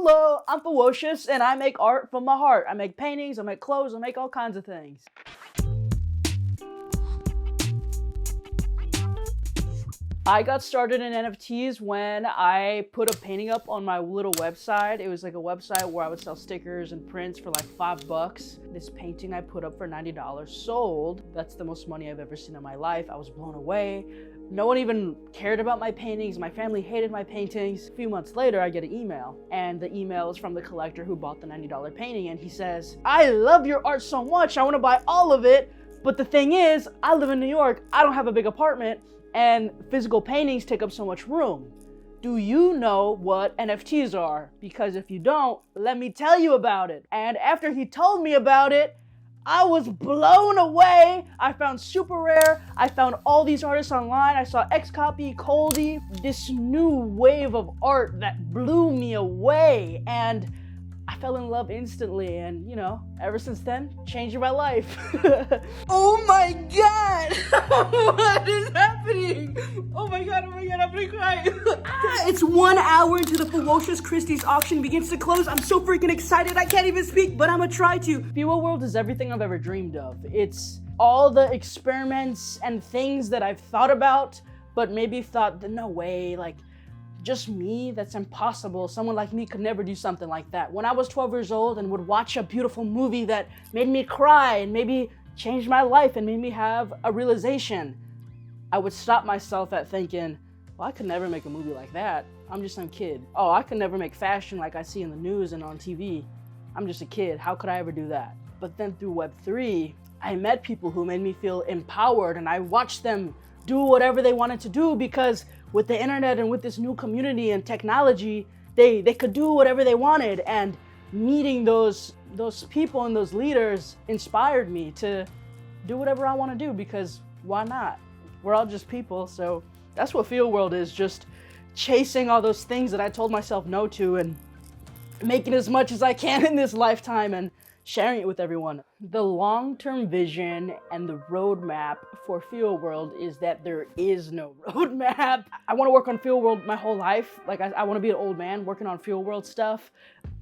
Hello, I'm FEWOCiOUS and I make art from my heart. I make paintings, I make clothes, I make all kinds of things. I got started in NFTs when I put a painting up on my little website. It was like a website where I would sell stickers and prints for like $5. This painting I put up for $90 sold. That's the most money I've ever seen in my life. I was blown away. No one even cared about my paintings. My family hated my paintings. A few months later, I get an email, and the email is from the collector who bought the $90 painting, and he says, I love your art so much, I want to buy all of it, but the thing is, I live in New York, I don't have a big apartment, and physical paintings take up so much room. Do you know what NFTs are? Because if you don't, let me tell you about it. And after he told me about it, I was blown away. I found Super Rare. I found all these artists online. I saw Xcopy, Coldy, this new wave of art that blew me away. And I fell in love instantly. And you know, ever since then, changed my life. Oh my God! What is happening? Oh my God, I'm gonna cry. It's 1 hour into the FEWOCiOUS Christie's auction begins to close. I'm so freaking excited, I can't even speak, but I'm gonna try to. FewoWorld is everything I've ever dreamed of. It's all the experiments and things that I've thought about, but maybe thought, no way, like, just me, that's impossible. Someone like me could never do something like that. When I was 12 years old and would watch a beautiful movie that made me cry and maybe changed my life and made me have a realization, I would stop myself at thinking, well, I could never make a movie like that. I'm just some kid. Oh, I could never make fashion like I see in the news and on TV. I'm just a kid. How could I ever do that? But then through Web3, I met people who made me feel empowered, and I watched them do whatever they wanted to do, because with the internet and with this new community and technology, they could do whatever they wanted. And meeting those people and those leaders inspired me to do whatever I want to do, because why not? We're all just people. So that's what FewoWorld is, just chasing all those things that I told myself no to and making as much as I can in this lifetime and sharing it with everyone. The long-term vision and the roadmap for FewoWorld is that there is no roadmap. I want to work on FewoWorld my whole life. Like, I want to be an old man working on FewoWorld stuff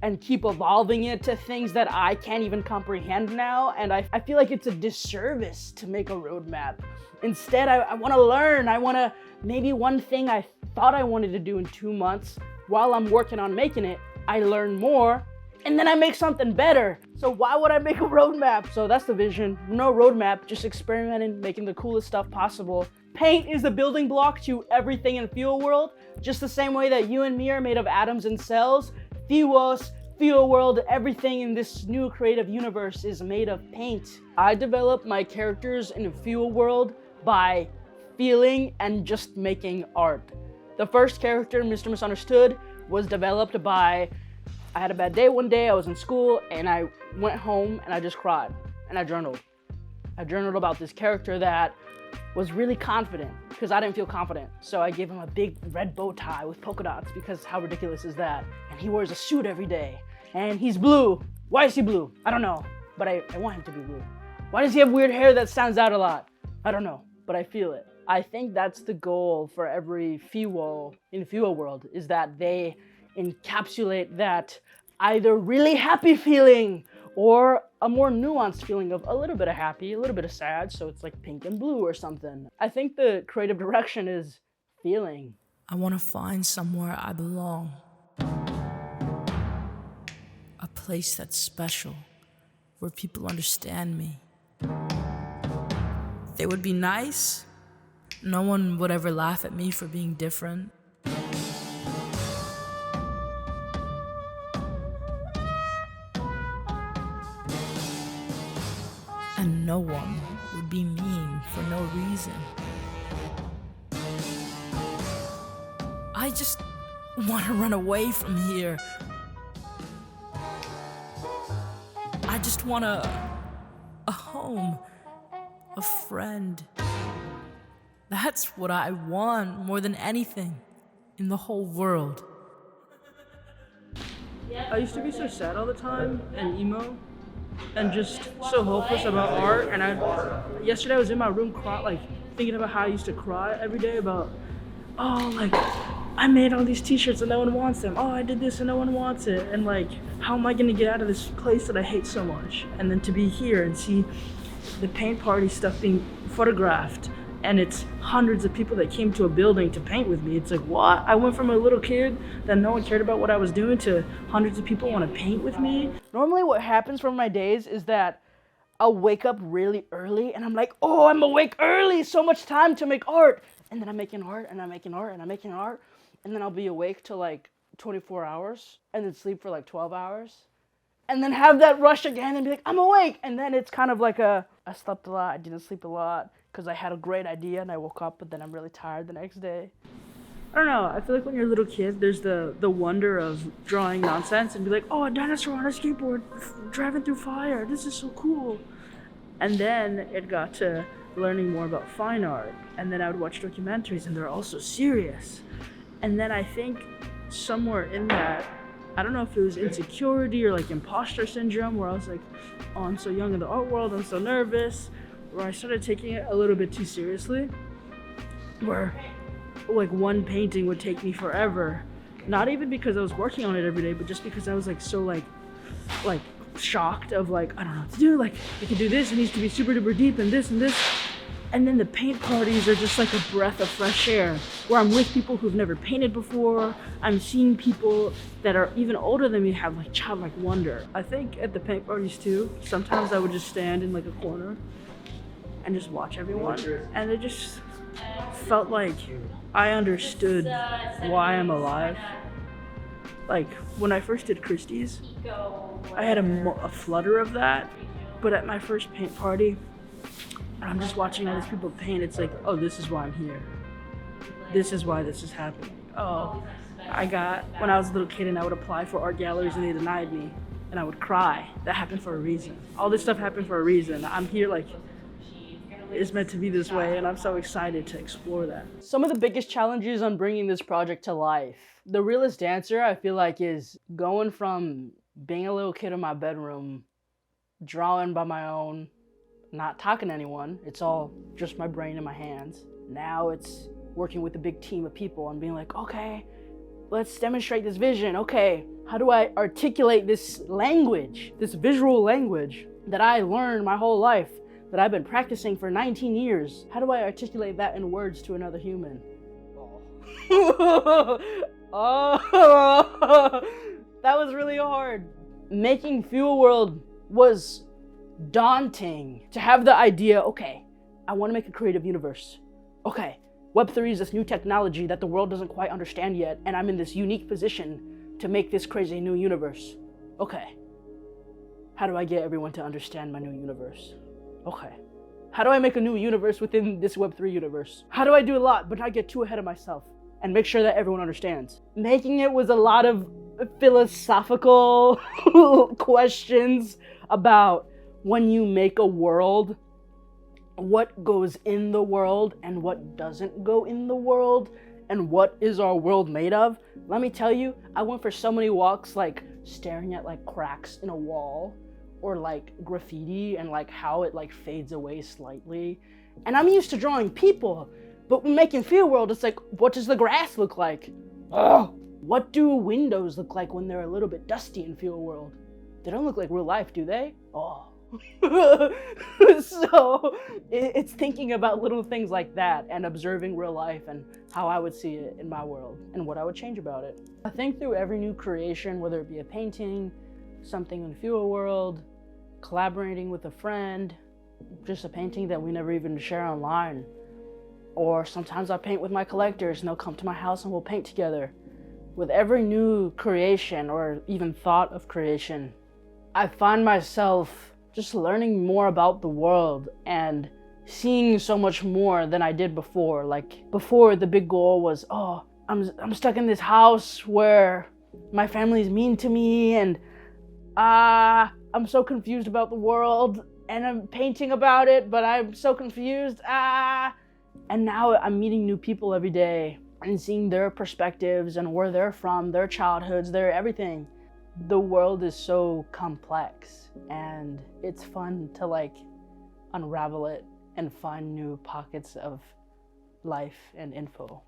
and keep evolving it to things that I can't even comprehend now. And I feel like it's a disservice to make a roadmap. Instead, I want to learn. I want to, maybe one thing I thought I wanted to do in 2 months, while I'm working on making it, I learn more, and then I make something better. So why would I make a roadmap? So that's the vision. No roadmap, just experimenting, making the coolest stuff possible. Paint is the building block to everything in FewoWorld, just the same way that you and me are made of atoms and cells. FewoWorld, everything in this new creative universe is made of paint. I developed my characters in FewoWorld by feeling and just making art. The first character, Mr. Misunderstood, was developed by, I had a bad day one day, I was in school, and I went home and I just cried, and I journaled. I journaled about this character that was really confident, because I didn't feel confident. So I gave him a big red bow tie with polka dots, because how ridiculous is that? And he wears a suit every day, and he's blue. Why is he blue? I don't know, but I want him to be blue. Why does he have weird hair that stands out a lot? I don't know, but I feel it. I think that's the goal for every Fewo in FewoWorld, is that they encapsulate that either really happy feeling or a more nuanced feeling of a little bit of happy, a little bit of sad, so it's like pink and blue or something. I think the creative direction is feeling. I want to find somewhere I belong. A place that's special, where people understand me. They would be nice. No one would ever laugh at me for being different. And no one would be mean for no reason. I just want to run away from here. I just want a home, a friend. That's what I want more than anything in the whole world. I used to be so sad all the time and emo and just so hopeless about art. And yesterday I was in my room thinking about how I used to cry every day about, oh, like, I I made all these t-shirts and no one wants them. Oh, I did this and no one wants it. And like, how am I gonna get out of this place that I hate so much? And then to be here and see the paint party stuff being photographed, and it's hundreds of people that came to a building to paint with me. It's like, what? I went from a little kid that no one cared about what I was doing to hundreds of people want to paint with me. Normally what happens from my days is that I'll wake up really early and I'm like, oh, I'm awake early, so much time to make art. And then I'm making art and I'm making art and I'm making art. And then I'll be awake till like 24 hours and then sleep for like 12 hours. And then have that rush again and be like, I'm awake. And then it's kind of like I slept a lot, I didn't sleep a lot because I had a great idea and I woke up, but then I'm really tired the next day. I don't know, I feel like when you're a little kid, there's the wonder of drawing nonsense and be like, oh, a dinosaur on a skateboard driving through fire, this is so cool. And then it got to learning more about fine art. And then I would watch documentaries and they're all so serious. And then I think somewhere in that, I don't know if it was insecurity or like imposter syndrome, where I was like, oh, I'm so young in the art world, I'm so nervous, where I started taking it a little bit too seriously, where like one painting would take me forever. Not even because I was working on it every day, but just because I was like so like shocked of like, I don't know what to do, like I can do this, it needs to be super duper deep and this and this. And then the paint parties are just like a breath of fresh air, where I'm with people who've never painted before. I'm seeing people that are even older than me have like childlike wonder. I think at the paint parties too, sometimes I would just stand in like a corner and just watch everyone. And it just felt like I understood why I'm alive. Like when I first did Christie's, I had a flutter of that. But at my first paint party, I'm just watching all these people paint. It's like, oh, this is why I'm here. This is why this is happening. Oh, when I was a little kid and I would apply for art galleries and they denied me and I would cry. That happened for a reason. All this stuff happened for a reason. I'm here like, it's meant to be this way, and I'm so excited to explore that. Some of the biggest challenges on bringing this project to life. The realest answer, I feel like, is going from being a little kid in my bedroom, drawing by my own, not talking to anyone, it's all just my brain and my hands. Now it's working with a big team of people and being like, okay, let's demonstrate this vision. Okay, how do I articulate this language, this visual language that I learned my whole life, that I've been practicing for 19 years? How do I articulate that in words to another human? Oh, that was really hard. Making FEWOWorld was daunting. To have the idea, okay, I want to make a creative universe. Okay, Web3 is this new technology that the world doesn't quite understand yet, and I'm in this unique position to make this crazy new universe. Okay, how do I get everyone to understand my new universe? Okay, how do I make a new universe within this Web3 universe? How do I do a lot but not get too ahead of myself and make sure that everyone understands? Making it was a lot of philosophical questions about when you make a world, what goes in the world and what doesn't go in the world, and what is our world made of. Let me tell you, I went for so many walks like staring at like cracks in a wall or like graffiti and like how it like fades away slightly. And I'm used to drawing people, but when making FEWOWorld, it's like, what does the grass look like? Oh, what do windows look like when they're a little bit dusty in FEWOWorld? They don't look like real life, do they? Oh. So it's thinking about little things like that and observing real life and how I would see it in my world and what I would change about it. I think through every new creation, whether it be a painting, something in FEWOWorld, collaborating with a friend, just a painting that we never even share online, or sometimes I paint with my collectors and they'll come to my house and we'll paint together. With every new creation or even thought of creation, I find myself just learning more about the world and seeing so much more than I did before. Like before, the big goal was, oh, I'm stuck in this house where my family's mean to me and I'm so confused about the world and I'm painting about it, but I'm so confused. And now I'm meeting new people every day and seeing their perspectives and where they're from, their childhoods, their everything. The world is so complex and it's fun to like unravel it and find new pockets of life and info.